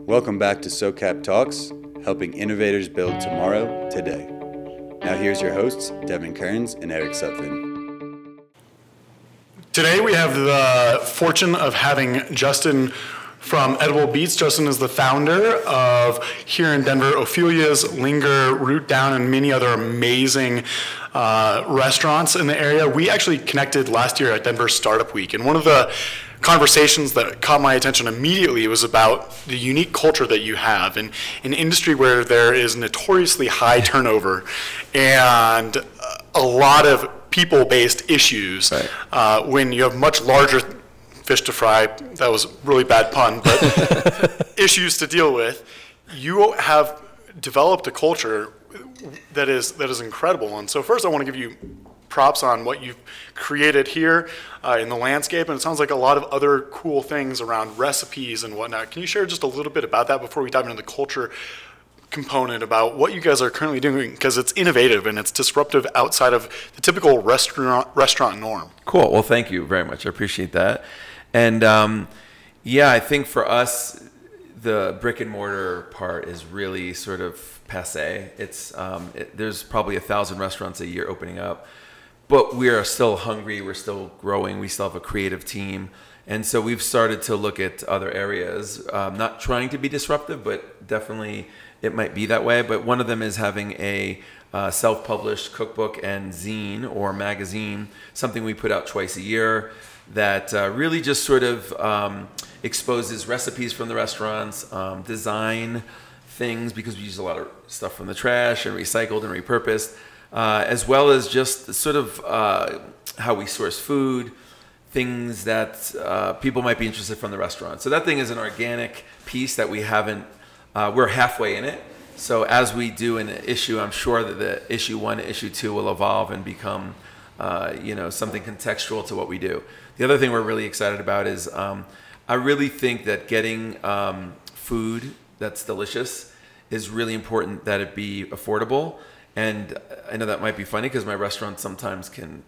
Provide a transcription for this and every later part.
Welcome back to SoCap Talks, helping innovators build tomorrow, today. Now here's your hosts, Devon Kearns and Eric Sutphin. Today we have the fortune of having Justin from Edible Beats. Justin is the founder of, here in Denver, Ophelia's, Linger, Root Down, and many other amazing restaurants in the area. We actually connected last year at Denver Startup Week, and one of the conversations that caught my attention immediately was about the unique culture that you have in an industry where there is notoriously high turnover and a lot of people-based issues. Right. When you have much larger fish to fry, that was a really bad pun, but issues to deal with, you have developed a culture that is incredible. And so first I want to give you props on what you've created here in the landscape, and it sounds like a lot of other cool things around recipes and whatnot. Can you share just a little bit about that before we dive into the culture component about what you guys are currently doing, because it's innovative and it's disruptive outside of the typical restaurant norm? Cool. Well, thank you very much. I appreciate that. And yeah, I think for us, the brick and mortar part is really sort of passe. It's there's probably 1,000 restaurants a year opening up, but we are still hungry. We're still growing. We still have a creative team. And so we've started to look at other areas, not trying to be disruptive, but definitely it might be that way. But one of them is having a self-published cookbook and zine or magazine, something we put out twice a year that really just sort of exposes recipes from the restaurants, design things, because we use a lot of stuff from the trash and recycled and repurposed, as well as just sort of how we source food, things that people might be interested from the restaurant. So that thing is an organic piece that we haven't, we're halfway in it. So as we do an issue, I'm sure that the issue 1, issue 2 will evolve and become something contextual to what we do. The other thing we're really excited about is I really think that getting food that's delicious is really important, that it be affordable. And I know that might be funny because my restaurant sometimes can,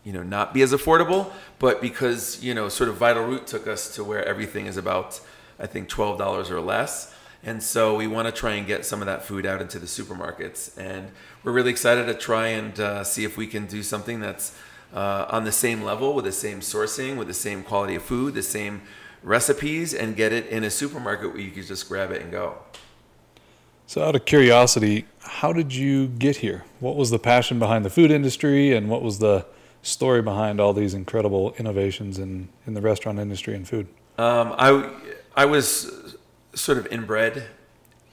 not be as affordable, but because, sort of Vital Root took us to where everything is about, I think, $12 or less. And so we want to try and get some of that food out into the supermarkets. And we're really excited to try and see if we can do something that's on the same level, with the same sourcing, with the same quality of food, the same recipes, and get it in a supermarket where you can just grab it and go. So out of curiosity, how did you get here? What was the passion behind the food industry, and what was the story behind all these incredible innovations in the restaurant industry and food? I was sort of inbred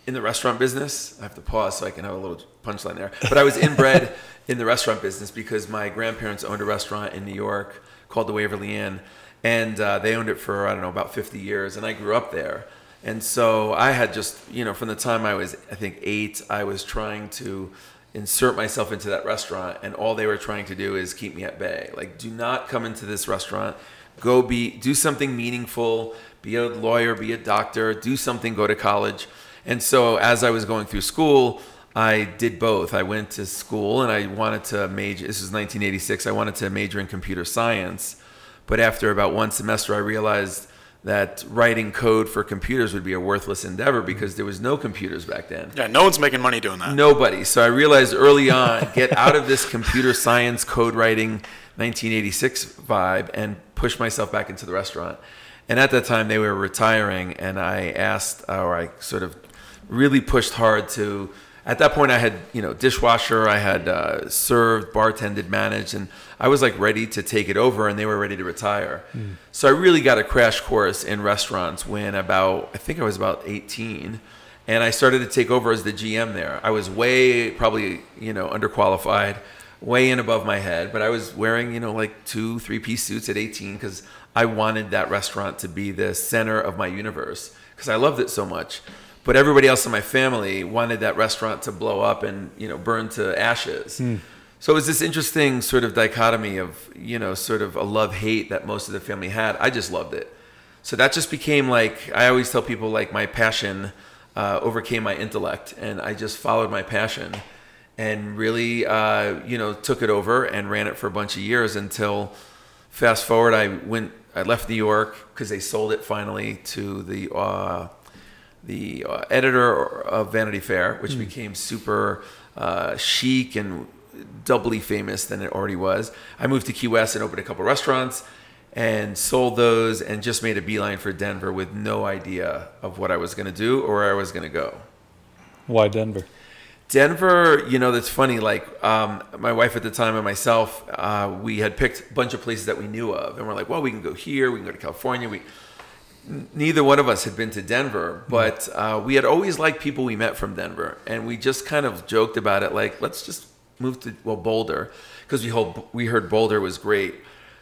in the restaurant business. I have to pause so I can have a little punchline there. But I was inbred in the restaurant business because my grandparents owned a restaurant in New York called the Waverly Inn, and they owned it for, I don't know, about 50 years, and I grew up there. And so I had just, from the time I was, I think, 8, I was trying to insert myself into that restaurant, and all they were trying to do is keep me at bay. Like, do not come into this restaurant. Do something meaningful, be a lawyer, be a doctor, do something, go to college. And so as I was going through school, I did both. I went to school and I wanted to major, this was 1986, I wanted to major in computer science. But after about one semester, I realized that writing code for computers would be a worthless endeavor because there was no computers back then. Yeah, no one's making money doing that. Nobody. So I realized early on, get out of this computer science code writing 1986 vibe and push myself back into the restaurant. And at that time, they were retiring, and I sort of really pushed hard to, at that point I had, dishwasher, I had served, bartended, managed, and I was like ready to take it over, and they were ready to retire. So I really got a crash course in restaurants when I think I was about 18, and I started to take over as the GM there. I was probably underqualified, way in above my head, but I was wearing, like 2 3-piece suits at 18 because I wanted that restaurant to be the center of my universe because I loved it so much. But everybody else in my family wanted that restaurant to blow up and, burn to ashes. So it was this interesting sort of dichotomy of, sort of a love-hate that most of the family had. I just loved it. So that just became like, I always tell people, like, my passion overcame my intellect, and I just followed my passion and really, took it over and ran it for a bunch of years until, fast forward, I left New York because they sold it finally to the editor of Vanity Fair, which became super chic and doubly famous than it already was. I moved to Key West and opened a couple restaurants and sold those and just made a beeline for Denver with no idea of what I was going to do or where I was going to go. Why Denver? Denver, that's funny. Like my wife at the time and myself, we had picked a bunch of places that we knew of. And we're like, well, we can go here. We can go to California. Neither one of us had been to Denver, but we had always liked people we met from Denver. And we just kind of joked about it. Like, let's just move to Boulder, because we heard Boulder was great.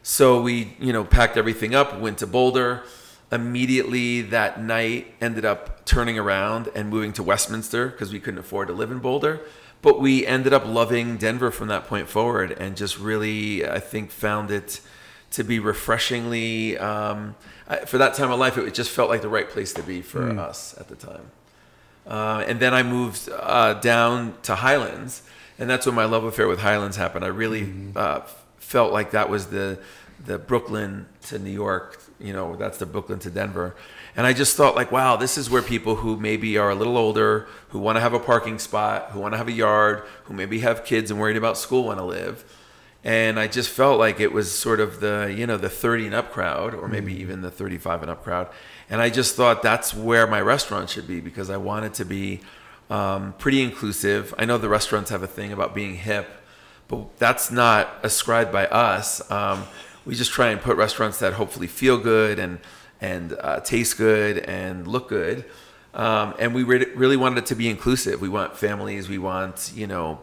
So we packed everything up, went to Boulder. Immediately that night ended up turning around and moving to Westminster because we couldn't afford to live in Boulder. But we ended up loving Denver from that point forward, and just really, I think, found it to be refreshingly, for that time of life, it just felt like the right place to be for us at the time. And then I moved down to Highlands. And that's when my love affair with Highlands happened. I really felt like that was the Brooklyn to New York, that's the Brooklyn to Denver. And I just thought like, wow, this is where people who maybe are a little older, who want to have a parking spot, who want to have a yard, who maybe have kids and worried about school want to live. And I just felt like it was sort of the 30 and up crowd, or maybe even the 35 and up crowd. And I just thought that's where my restaurant should be, because I wanted to be pretty inclusive. I know the restaurants have a thing about being hip, but that's not ascribed by us. We just try and put restaurants that hopefully feel good and taste good and look good. And we really wanted it to be inclusive. We want families. We want,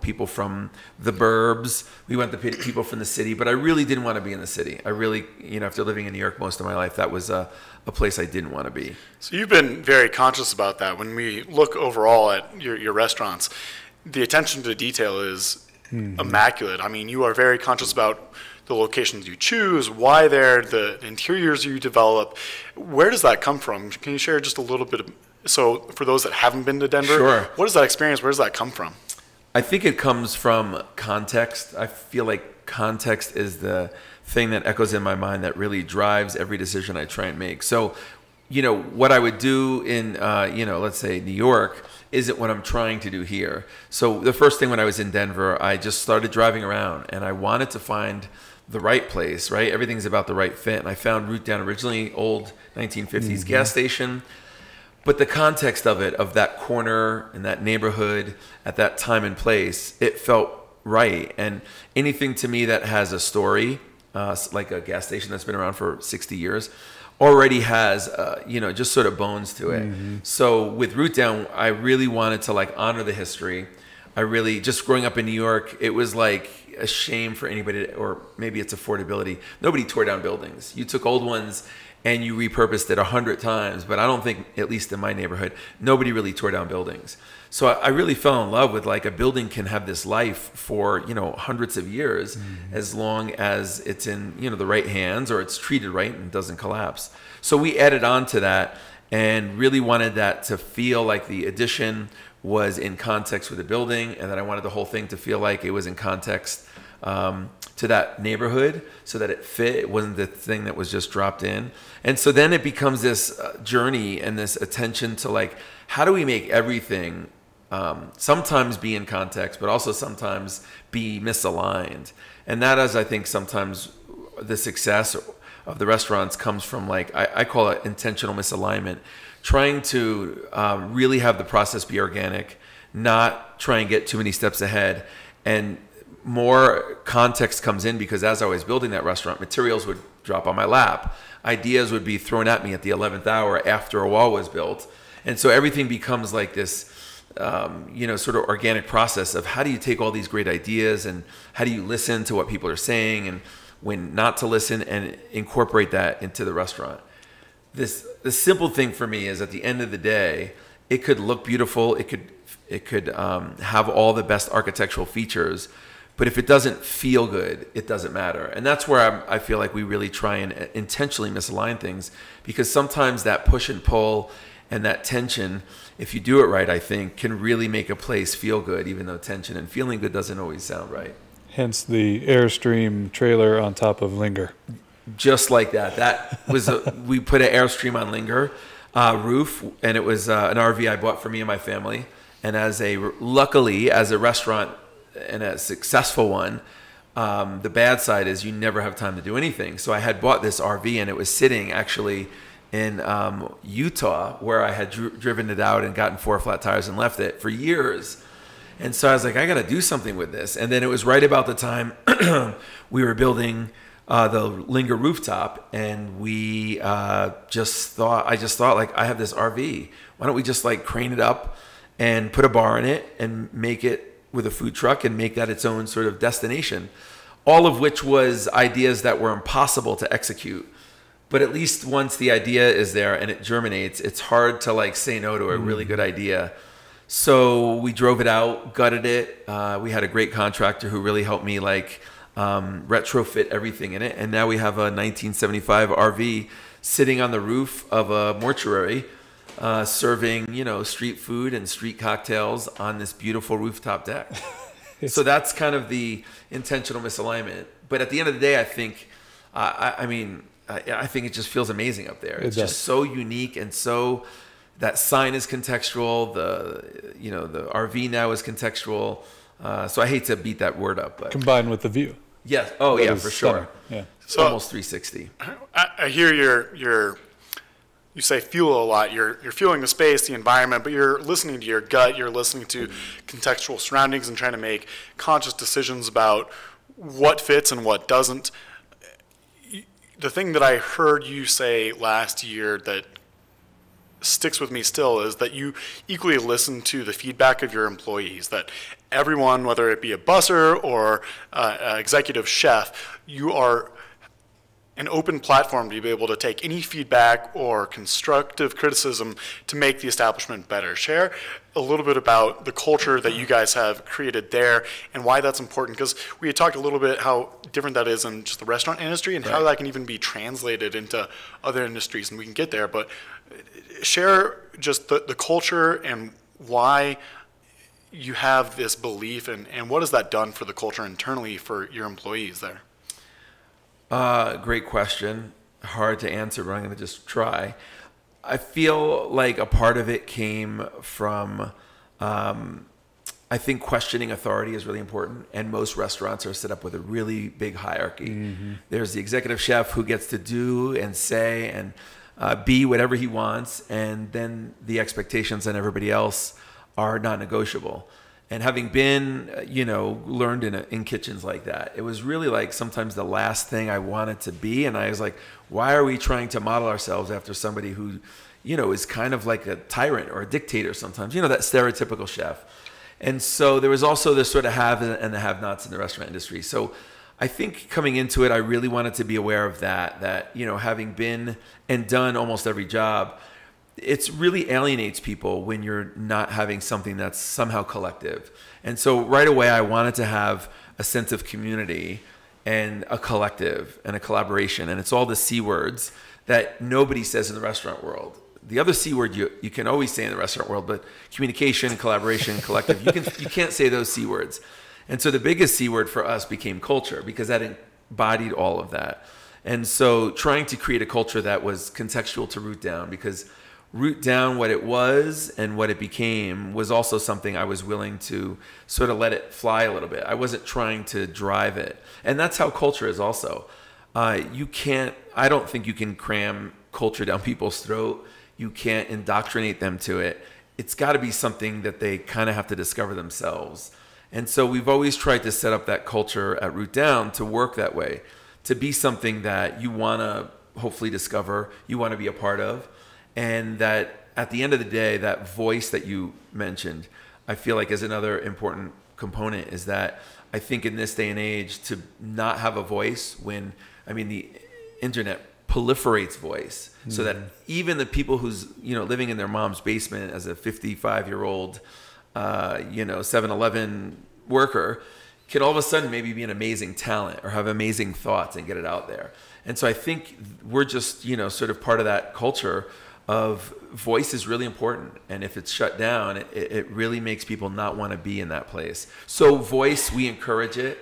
people from the burbs. We want the people from the city. But I really didn't want to be in the city. I really, after living in New York most of my life, that was a place I didn't want to be. So you've been very conscious about that. When we look overall at your restaurants, the attention to detail is immaculate. I mean, you are very conscious about the locations you choose, why they're, the interiors you develop. Where does that come from? Can you share just a little bit so for those that haven't been to Denver, Sure. What is that experience? Where does that come from? I think it comes from context. I feel like context is the thing that echoes in my mind that really drives every decision I try and make. So, what I would do in, let's say New York isn't what I'm trying to do here. So the first thing when I was in Denver, I just started driving around and I wanted to find the right place, right? Everything's about the right fit. And I found Root Down, originally old 1950s gas station. But the context of it, of that corner and that neighborhood at that time and place, it felt right. And anything to me that has a story, like a gas station that's been around for 60 years, already has, just sort of bones to it. So with Root Down, I really wanted to honor the history. I really, just growing up in New York, it was like a shame for anybody or maybe it's affordability. Nobody tore down buildings. You took old ones and you repurposed it 100 times, but I don't think, at least in my neighborhood, nobody really tore down buildings. So I really fell in love with a building can have this life for, hundreds of years, as long as it's in, the right hands or it's treated right and doesn't collapse. So we added on to that and really wanted that to feel like the addition was in context with the building, and then I wanted the whole thing to feel like it was in context to that neighborhood, so that it fit. It wasn't the thing that was just dropped in. And so then it becomes this journey and this attention to how do we make everything sometimes be in context, but also sometimes be misaligned. And that is, I think, sometimes the success of the restaurants comes from I call it intentional misalignment, trying to really have the process be organic, not try and get too many steps ahead. And more context comes in because as I was building that restaurant, materials would drop on my lap. Ideas would be thrown at me at the 11th hour after a wall was built. And so everything becomes like this, sort of organic process of how do you take all these great ideas and how do you listen to what people are saying and when not to listen and incorporate that into the restaurant. The simple thing for me is at the end of the day, it could look beautiful. It could have all the best architectural features, but if it doesn't feel good, it doesn't matter. And that's where I feel like we really try and intentionally misalign things, because sometimes that push and pull and that tension, if you do it right, I think, can really make a place feel good, even though tension and feeling good doesn't always sound right. Hence the Airstream trailer on top of Linger. Just like that. That was we put an Airstream on Linger. roof, and it was an RV I bought for me and my family. And luckily, as a restaurant and a successful one, the bad side is you never have time to do anything. So I had bought this RV, and it was sitting actually in Utah, where I had driven it out and gotten 4 flat tires and left it for years. And so I was like, I got to do something with this. And then it was right about the time we were building the Linger rooftop, and I just thought, like, I have this RV. Why don't we just like crane it up and put a bar in it and make it with a food truck and make that its own sort of destination? All of which was ideas that were impossible to execute. But at least once the idea is there and it germinates, it's hard to like say no to a really good idea. So we drove it out, gutted it. We had a great contractor who really helped me like retrofit everything in it. And now we have a 1975 RV sitting on the roof of a mortuary, serving, street food and street cocktails on this beautiful rooftop deck. So that's kind of the intentional misalignment. But at the end of the day, I think, I think it just feels amazing up there. It's just so unique, and so that sign is contextual. The RV now is contextual. So I hate to beat that word up, but combined with the view. Yes. Oh, that yeah, is for stunning. sure. Yeah. So almost 360. I hear you say fuel a lot. You're fueling the space, the environment, but you're listening to your gut. You're listening to contextual surroundings and trying to make conscious decisions about what fits and what doesn't. The thing that I heard you say last year that sticks with me still is that you equally listen to the feedback of your employees, that everyone, whether it be a busser or an executive chef, you are an open platform to be able to take any feedback or constructive criticism to make the establishment better. Share a little bit about the culture that you guys have created there and why that's important, because we had talked a little bit how different that is in just the restaurant industry and how that can even be translated into other industries, and we can get there, but share just the culture and why you have this belief, and what has that done for the culture internally for your employees there? Great question. Hard to answer, but I'm going to just try. I feel like a part of it came from, I think questioning authority is really important, and most restaurants are set up with a really big hierarchy. Mm-hmm. There's the executive chef who gets to do and say and be whatever he wants, and then the expectations on everybody else are not negotiable. And having been, learned in kitchens like that, it was really like sometimes the last thing I wanted to be. And I was like, why are we trying to model ourselves after somebody who, is kind of like a tyrant or a dictator sometimes, that stereotypical chef. And so there was also this sort of have and the have-nots in the restaurant industry. So I think coming into it, I really wanted to be aware of that, having been and done almost every job, it really alienates people when you're not having something that's somehow collective. And so right away, I wanted to have a sense of community and a collective and a collaboration. And it's all the C words that nobody says in the restaurant world. The other C word you can always say in the restaurant world, but communication, collaboration, collective, you can't say those C words. And so the biggest C word for us became culture, because that embodied all of that. And so trying to create a culture that was contextual to Root Down, because Root Down, what it was and what it became, was also something I was willing to sort of let it fly a little bit. I wasn't trying to drive it. And that's how culture is also. I don't think you can cram culture down people's throat. You can't indoctrinate them to it. It's got to be something that they kind of have to discover themselves. And so we've always tried to set up that culture at Root Down to work that way, to be something that you want to hopefully discover, you want to be a part of. And that at the end of the day, that voice that you mentioned, I feel like is another important component, is that I think in this day and age, to not have a voice the internet proliferates voice, so that even the people who's, living in their mom's basement as a 55-year-old, 7-Eleven worker can all of a sudden maybe be an amazing talent or have amazing thoughts and get it out there. And so I think we're just, sort of part of that culture of voice is really important. And if it's shut down, it really makes people not want to be in that place. So voice, we encourage it.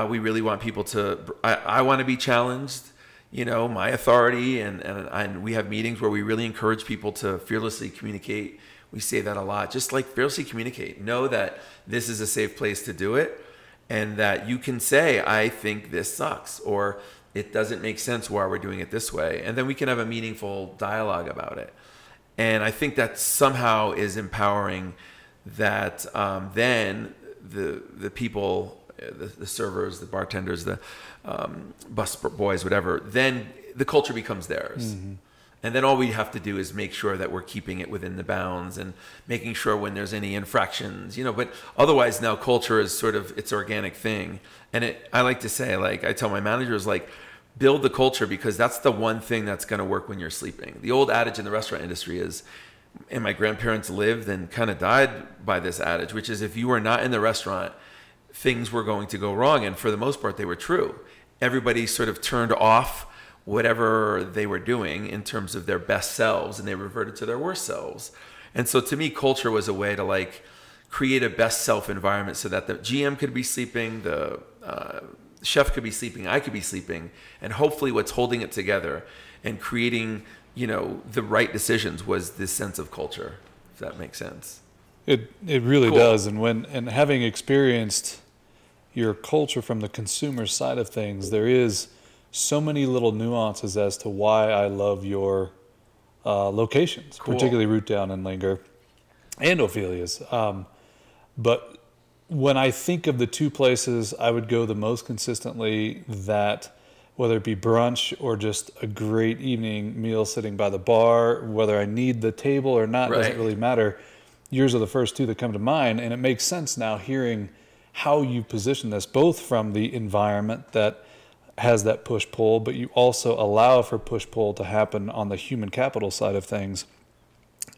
We really want people to, I want to be challenged. my authority, and we have meetings where we really encourage people to fearlessly communicate. We say that a lot, just like fearlessly communicate. Know that this is a safe place to do it, and that you can say, I think this sucks, or it doesn't make sense why we're doing it this way. And then we can have a meaningful dialogue about it. And I think that somehow is empowering, that then the people, the servers, the bartenders, the bus boys, whatever, then the culture becomes theirs. Mm-hmm. And then all we have to do is make sure that we're keeping it within the bounds and making sure when there's any infractions, but otherwise now culture is sort of its organic thing. And I like to say, like, I tell my managers, like, build the culture, because that's the one thing that's going to work when you're sleeping. The old adage in the restaurant industry is, and my grandparents lived and kind of died by this adage, which is, if you were not in the restaurant, things were going to go wrong. And for the most part, they were true. Everybody sort of turned off whatever they were doing in terms of their best selves, and they reverted to their worst selves. And so to me, culture was a way to, like, create a best self environment so that the GM could be sleeping, the chef could be sleeping, I could be sleeping, and hopefully what's holding it together and creating, the right decisions was this sense of culture, if that makes sense. It really does. And having experienced your culture from the consumer side of things, there is so many little nuances as to why I love your locations, particularly Root Down and Linger and Ophelia's. But when I think of the two places I would go the most consistently, that whether it be brunch or just a great evening meal sitting by the bar, whether I need the table or not, doesn't really matter. Yours are the first two that come to mind. And it makes sense now hearing how you position this, both from the environment that has that push-pull, but you also allow for push-pull to happen on the human capital side of things.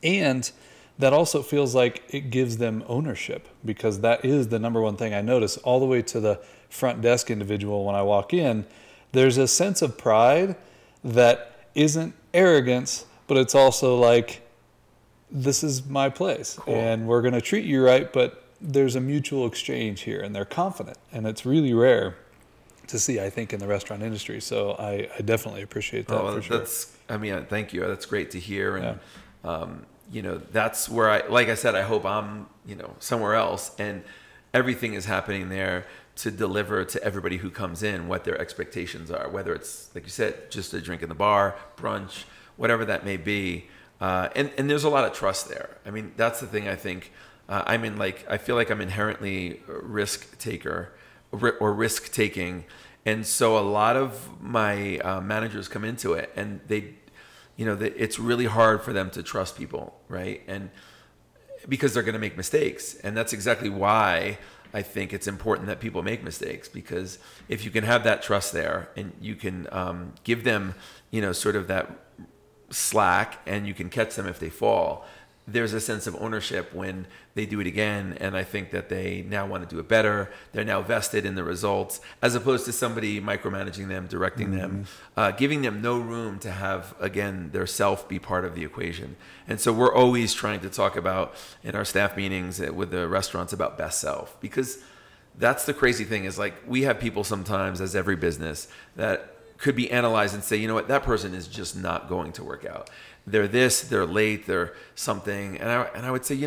And that also feels like it gives them ownership, because that is the number one thing I notice all the way to the front desk individual when I walk in. There's a sense of pride that isn't arrogance, but it's also like, this is my place and we're going to treat you right, but there's a mutual exchange here, and they're confident, and it's really rare to see, I think, in the restaurant industry. So I definitely appreciate that for sure. Thank you. That's great to hear. And, that's where like I said, I hope I'm, somewhere else, and everything is happening there to deliver to everybody who comes in what their expectations are, whether it's, like you said, just a drink in the bar, brunch, whatever that may be. And there's a lot of trust there. I mean, that's the thing I think. I feel like I'm inherently a risk taker or risk taking. And so a lot of my managers come into it, and it's really hard for them to trust people, right? And because they're going to make mistakes. And that's exactly why I think it's important that people make mistakes, because if you can have that trust there, and you can give them, sort of that slack, and you can catch them if they fall, there's a sense of ownership when they do it again. And I think that they now want to do it better. They're now vested in the results, as opposed to somebody micromanaging them, directing them, giving them no room to have, again, their self be part of the equation. And so we're always trying to talk about, in our staff meetings with the restaurants, about best self, because that's the crazy thing, is like, we have people sometimes, as every business, that could be analyzed and say, you know what, that person is just not going to work out. They're this, they're late, they're something. And I would say,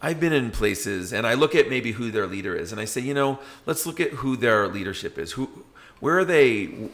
I've been in places, and I look at maybe who their leader is, and I say, let's look at who their leadership is. Where are they,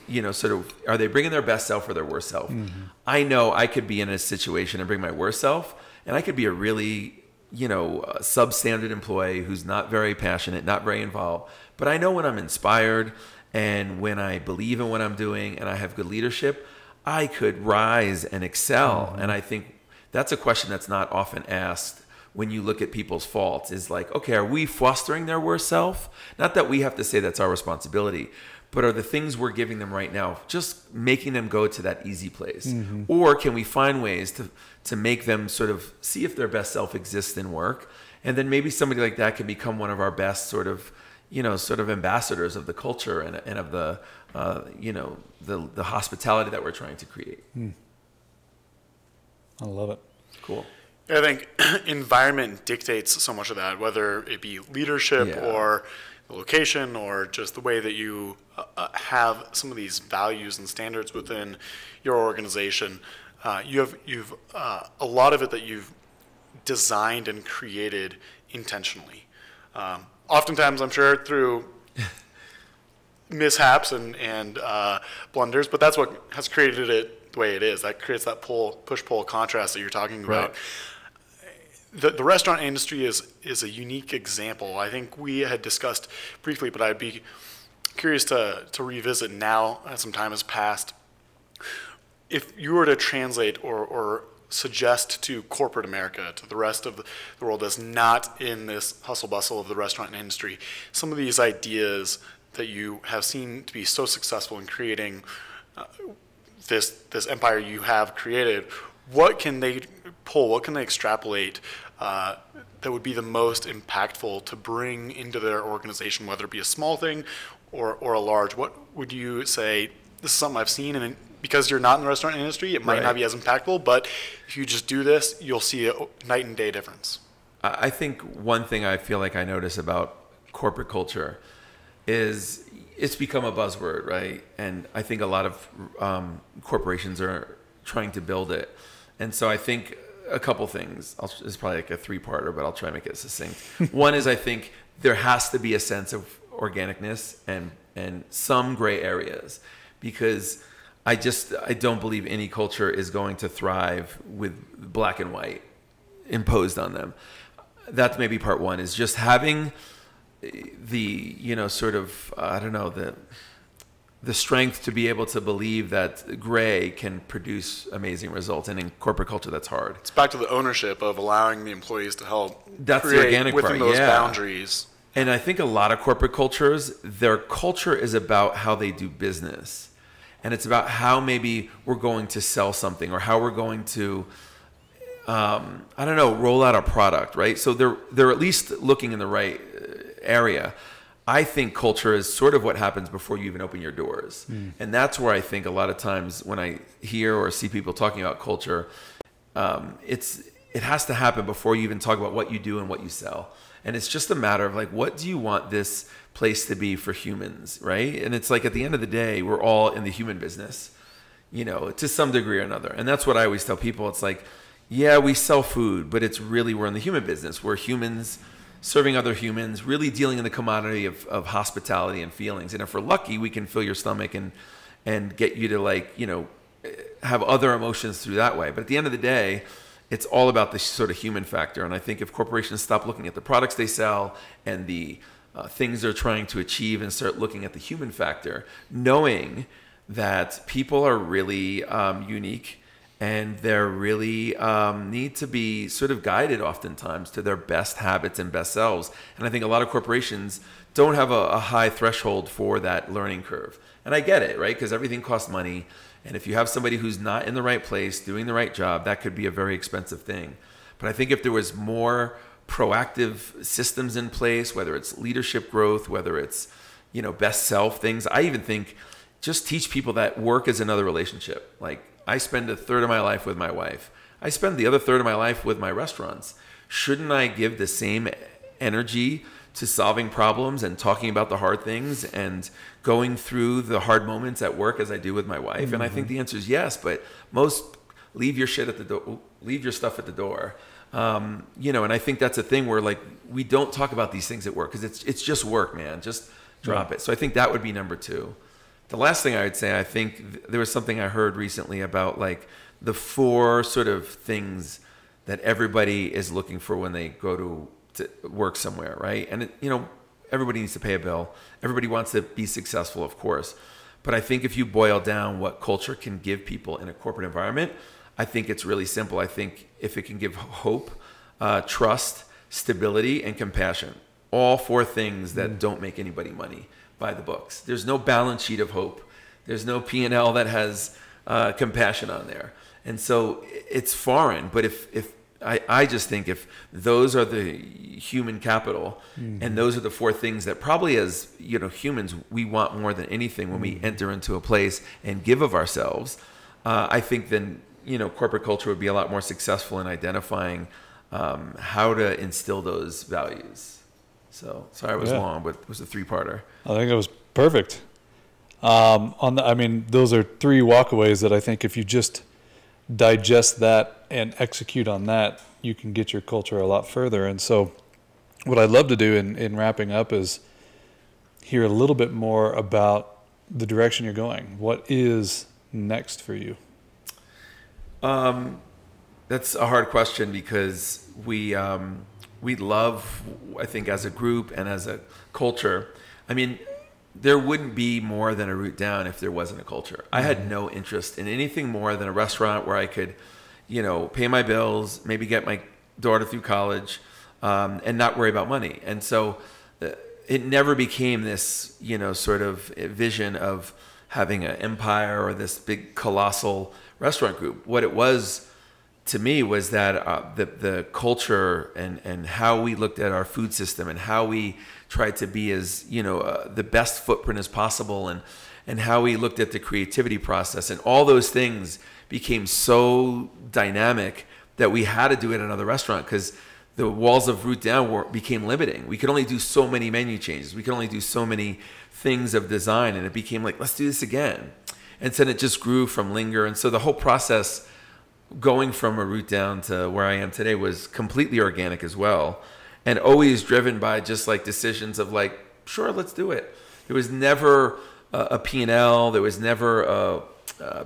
are they bringing their best self or their worst self? Mm-hmm. I know I could be in a situation and bring my worst self, and I could be a really, substandard employee who's not very passionate, not very involved. But I know when I'm inspired, and when I believe in what I'm doing, and I have good leadership, I could rise and excel. Mm-hmm. And I think that's a question that's not often asked when you look at people's faults, is like, okay, are we fostering their worst self? Not that we have to say that's our responsibility, but are the things we're giving them right now just making them go to that easy place? Mm-hmm. Or can we find ways to make them sort of see if their best self exists in work? And then maybe somebody like that can become one of our best sort of ambassadors of the culture and of the, the hospitality that we're trying to create. I love it. Cool. I think environment dictates so much of that, whether it be leadership or the location or just the way that you have some of these values and standards within your organization. You've a lot of it that you've designed and created intentionally. Oftentimes, I'm sure through mishaps and blunders, but that's what has created it the way it is. That creates that push-pull contrast that you're talking about. Right. The restaurant industry is a unique example. I think we had discussed briefly, but I'd be curious to revisit now as some time has passed. If you were to translate or suggest to corporate America, to the rest of the world that's not in this hustle bustle of the restaurant industry, some of these ideas that you have seen to be so successful in creating this empire you have created, what can they pull, what can they extrapolate that would be the most impactful to bring into their organization, whether it be a small thing or a large? What would you say, this is something I've seen, and because you're not in the restaurant industry, it might not be as impactful, but if you just do this, you'll see a night and day difference. I think one thing I feel like I notice about corporate culture is it's become a buzzword, right? And I think a lot of corporations are trying to build it. And so I think a couple things. It's probably like a three-parter, but I'll try to make it succinct. One is I think there has to be a sense of organicness and some gray areas, because I don't believe any culture is going to thrive with black and white imposed on them. That's maybe part one, is just having the, sort of, the strength to be able to believe that gray can produce amazing results. And in corporate culture, that's hard. It's back to the ownership of allowing the employees to help that's create the organic within part. Those boundaries. And I think a lot of corporate cultures, their culture is about how they do business. And it's about how maybe we're going to sell something, or how we're going to, roll out a product, right? So they're at least looking in the right area. I think culture is sort of what happens before you even open your doors. And that's where I think a lot of times when I hear or see people talking about culture, it has to happen before you even talk about what you do and what you sell. And it's just a matter of like, what do you want this place to be for humans, right? And it's like, at the end of the day, we're all in the human business, to some degree or another. And that's what I always tell people. It's like, yeah, we sell food, but it's really, we're in the human business. We're humans serving other humans, really dealing in the commodity of hospitality and feelings. And if we're lucky, we can fill your stomach and get you to have other emotions through that way. But at the end of the day, it's all about the sort of human factor. And I think if corporations stop looking at the products they sell and the things they're trying to achieve and start looking at the human factor, knowing that people are really unique and they're really need to be sort of guided oftentimes to their best habits and best selves. And I think a lot of corporations don't have a high threshold for that learning curve. And I get it, right? Because everything costs money. And if you have somebody who's not in the right place, doing the right job, that could be a very expensive thing. But I think if there was more proactive systems in place, whether it's leadership growth, whether it's, best self things, I even think just teach people that work is another relationship. Like, I spend a third of my life with my wife. I spend the other third of my life with my restaurants. Shouldn't I give the same energy to solving problems and talking about the hard things and going through the hard moments at work as I do with my wife? Mm-hmm. And I think the answer is yes, but most leave your shit at the door, leave your stuff at the door. And I think that's a thing where we don't talk about these things at work because it's just work, man. Just drop it. So I think that would be number two. The last thing I would say, I think there was something I heard recently about the four sort of things that everybody is looking for when they go to work somewhere, right? And everybody needs to pay a bill. Everybody wants to be successful, of course. But I think if you boil down what culture can give people in a corporate environment, I think it's really simple. I think if it can give hope, trust, stability, and compassion, all four things that don't make anybody money by the books. There's no balance sheet of hope. There's no P&L that has compassion on there. And so it's foreign. But if I just think if those are the human capital, and those are the four things that probably as humans we want more than anything when we enter into a place and give of ourselves, I think then corporate culture would be a lot more successful in identifying how to instill those values. So sorry it was long, but it was a 3-parter. I think it was perfect. Those are 3 walkaways that I think if you just digest that and execute on that, you can get your culture a lot further. And so what I'd love to do in wrapping up is hear a little bit more about the direction you're going. What is next for you? That's a hard question because we love, I think, as a group and as a culture. I mean, there wouldn't be more than a Root Down if there wasn't a culture. I had no interest in anything more than a restaurant where I could, pay my bills, maybe get my daughter through college, and not worry about money. And so it never became this, sort of vision of having an empire or this big colossal restaurant group. What it was to me was that the culture and how we looked at our food system and how we tried to be as, the best footprint as possible, and how we looked at the creativity process, and all those things became so dynamic that we had to do it in another restaurant because the walls of Root Down became limiting. We could only do so many menu changes. We could only do so many things of design, and it became like, let's do this again. And then it just grew from Linger. And so the whole process going from a Root Down to where I am today was completely organic as well, and always driven by just like decisions of like, sure, let's do it. There was never a P&L. There was never a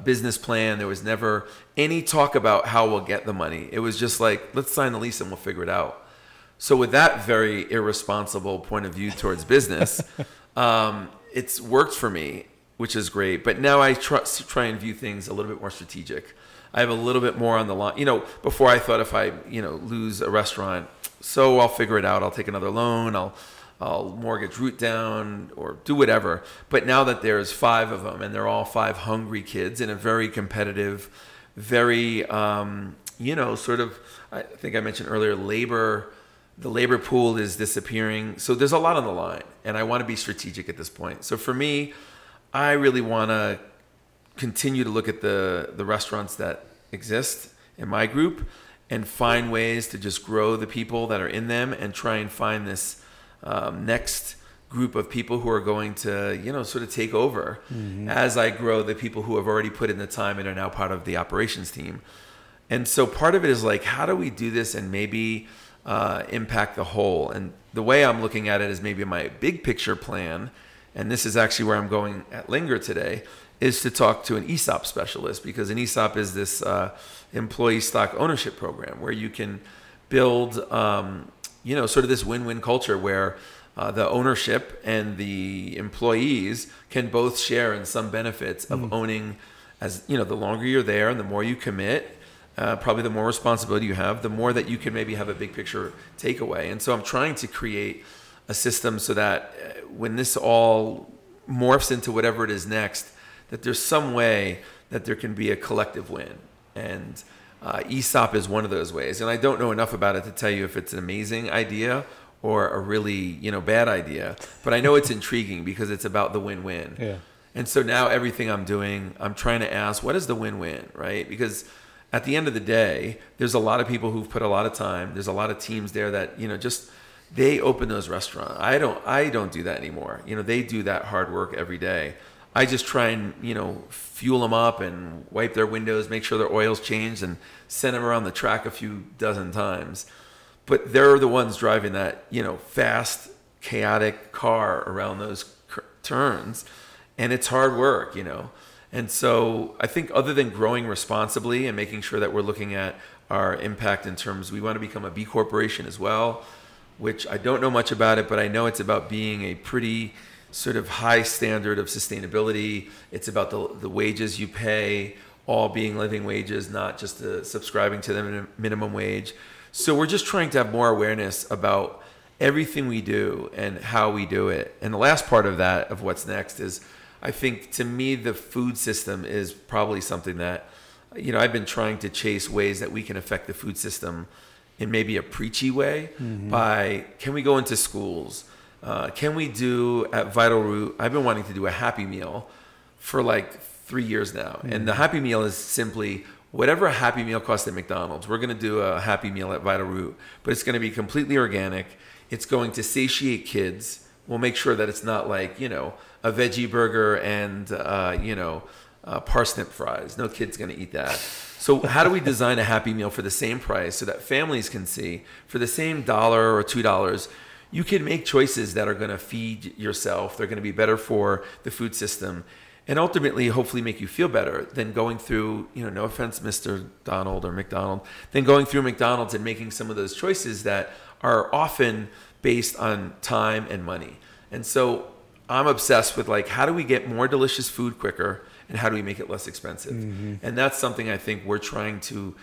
business plan. There was never any talk about how we'll get the money. It was just like, let's sign the lease and we'll figure it out. So with that very irresponsible point of view towards business, it's worked for me, which is great. But now I try and view things a little bit more strategic. I have a little bit more on the line. Before I thought if I, lose a restaurant, so I'll figure it out. I'll take another loan. I'll mortgage Root Down or do whatever. But now that there's 5 of them and they're all 5 hungry kids in a very competitive, very, sort of, I think I mentioned earlier, the labor pool is disappearing. So there's a lot on the line, and I want to be strategic at this point. So for me, I really want to continue to look at the restaurants that exist in my group and find ways to just grow the people that are in them and try and find this next group of people who are going to, sort of take over as I grow the people who have already put in the time and are now part of the operations team. And so part of it is like, how do we do this and maybe impact the whole? And the way I'm looking at it is maybe my big picture plan, and this is actually where I'm going at Linger today, is to talk to an ESOP specialist, because an ESOP is this employee stock ownership program where you can build, sort of this win-win culture where the ownership and the employees can both share in some benefits of owning. As the longer you're there and the more you commit, probably the more responsibility you have, the more that you can maybe have a big picture takeaway. And so I'm trying to create a system so that when this all morphs into whatever it is next, that there's some way that there can be a collective win. And ESOP is one of those ways. And I don't know enough about it to tell you if it's an amazing idea or a really, bad idea. But I know it's intriguing because it's about the win-win. Yeah. And so now everything I'm doing, I'm trying to ask, what is the win-win, right? Because at the end of the day, there's a lot of people who've put a lot of time. There's a lot of teams there that, they open those restaurants. I don't do that anymore. They do that hard work every day. I just try and, fuel them up and wipe their windows, make sure their oil's changed, and send them around the track a few dozen times. But they're the ones driving that, fast, chaotic car around those turns. And it's hard work, And so I think other than growing responsibly and making sure that we're looking at our impact in terms, we want to become a B corporation as well, which I don't know much about it, but I know it's about being a pretty sort of high standard of sustainability. It's about the wages you pay, all being living wages, not just subscribing to the minimum wage. So we're just trying to have more awareness about everything we do and how we do it. And the last part of that, of what's next, is I think to me the food system is probably something that, I've been trying to chase ways that we can affect the food system in maybe a preachy way by, can we go into schools? Can we do at Vital Root? I've been wanting to do a Happy Meal for like 3 years now. And the Happy Meal is simply whatever a Happy Meal costs at McDonald's, we're going to do a Happy Meal at Vital Root, but it's going to be completely organic. It's going to satiate kids. We'll make sure that it's not like, you know, a veggie burger and, parsnip fries. No kid's going to eat that. So how do we design a Happy Meal for the same price so that families can see for the same $1 or $2, you can make choices that are going to feed yourself. They're going to be better for the food system and ultimately hopefully make you feel better than going through, you know, no offense, Mr. Donald or McDonald, than going through McDonald's and making some of those choices that are often based on time and money. And so I'm obsessed with like, how do we get more delicious food quicker and how do we make it less expensive? And that's something I think we're trying to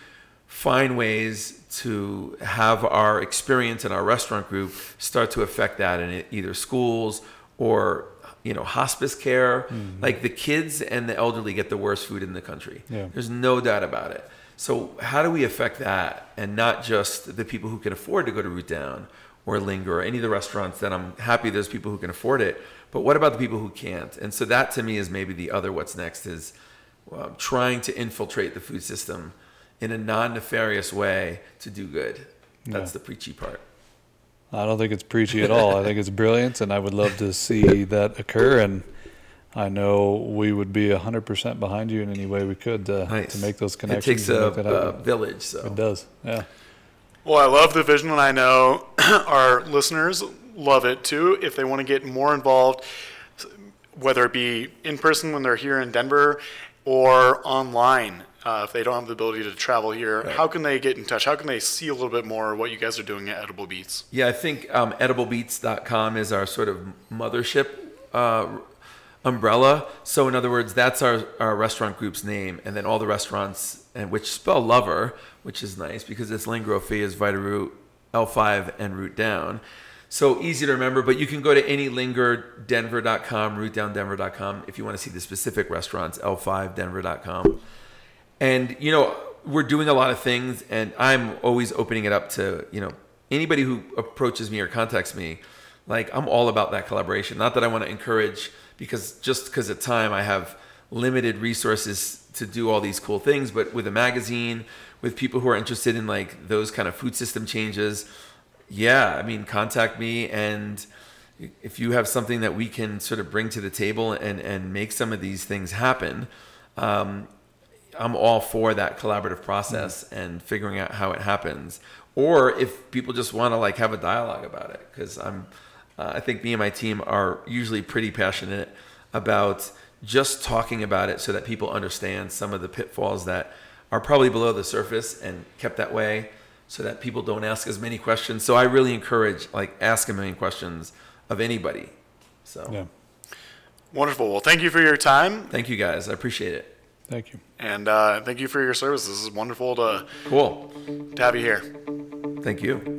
find ways to have our experience in our restaurant group start to affect that in either schools or, you know, hospice care. Like the kids and the elderly get the worst food in the country. There's no doubt about it. So how do we affect that and not just the people who can afford to go to Root Down or Linger or any of the restaurants that I'm happy there's people who can afford it, but what about the people who can't? And so that to me is maybe the other what's next is trying to infiltrate the food system in a non-nefarious way to do good. That's the preachy part. I don't think it's preachy at all. I think it's brilliant, and I would love to see that occur. And I know we would be 100% behind you in any way we could to make those connections. It takes a village. So it does, yeah. Well, I love the vision, and I know our listeners love it too. If they want to get more involved, whether it be in person when they're here in Denver or online, if they don't have the ability to travel here, how can they get in touch? How can they see a little bit more what you guys are doing at Edible Beats? Yeah, I think ediblebeats.com is our sort of mothership umbrella. So in other words, that's our restaurant group's name, and then all the restaurants, and which spell lover, which is nice because it's Linger, Ophelia's, Vital Root, L5, and Root Down. So easy to remember, but you can go to any lingerdenver.com, rootdowndenver.com if you want to see the specific restaurants, L5denver.com. And, you know, we're doing a lot of things, and I'm always opening it up to, you know, anybody who approaches me or contacts me. Like, I'm all about that collaboration. Not that I want to encourage, because of time, I have limited resources to do all these cool things, but with a magazine, with people who are interested in, like, those kind of food system changes, yeah, I mean, contact me, and if you have something that we can sort of bring to the table and make some of these things happen, I'm all for that collaborative process and figuring out how it happens. Or if people just want to like have a dialogue about it, because I think me and my team are usually pretty passionate about just talking about it so that people understand some of the pitfalls that are probably below the surface and kept that way so that people don't ask as many questions. So I really encourage like ask a million questions of anybody. So yeah. Wonderful. Well, thank you for your time. Thank you guys. I appreciate it. Thank you. And thank you for your service. This is wonderful to Cool. have you here. Thank you.